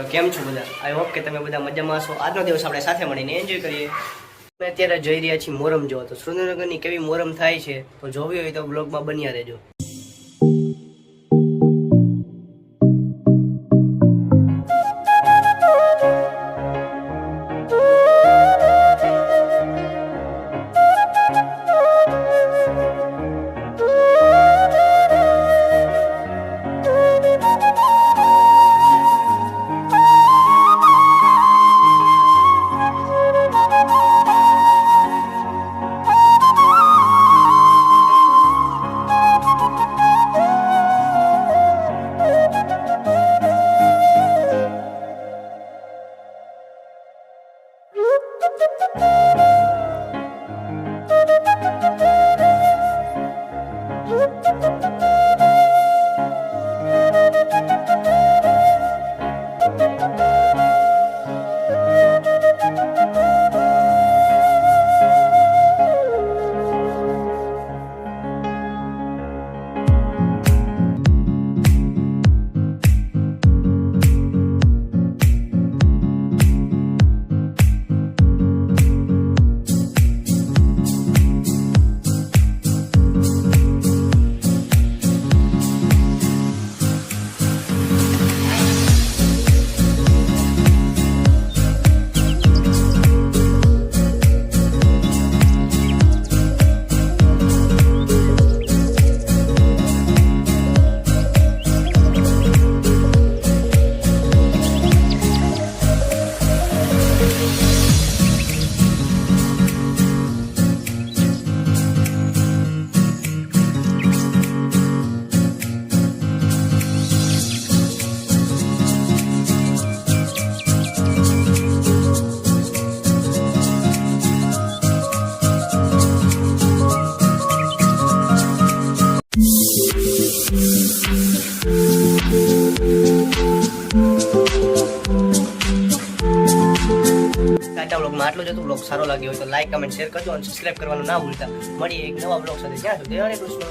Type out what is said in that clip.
તો કેમ છો બધા? આઈ હોપ કે તમે બધા મજામાં હશો। આજનો દિવસ આપણે સાથે મળીને એન્જોય કરીએ। અમે અત્યારે જઈ રહ્યા છીએ મોરમ જોવા। તો સુરેન્દ્રનગરની કેવી મોરમ થાય છે તો જોવી હોય તો બ્લોગમાં બન્યા રહેજો। બ્લોગમાં આટલું જ હતું। બ્લોગ સારો લાગ્યો હોય તો લાઈક કમેન્ટ શેર કરજો અને સબસ્ક્રાઇબ કરવાનું ના ભૂલતા। મળીએ એક નવા બ્લોગ સાથે। ત્યાં સુધી હરે કૃષ્ણ।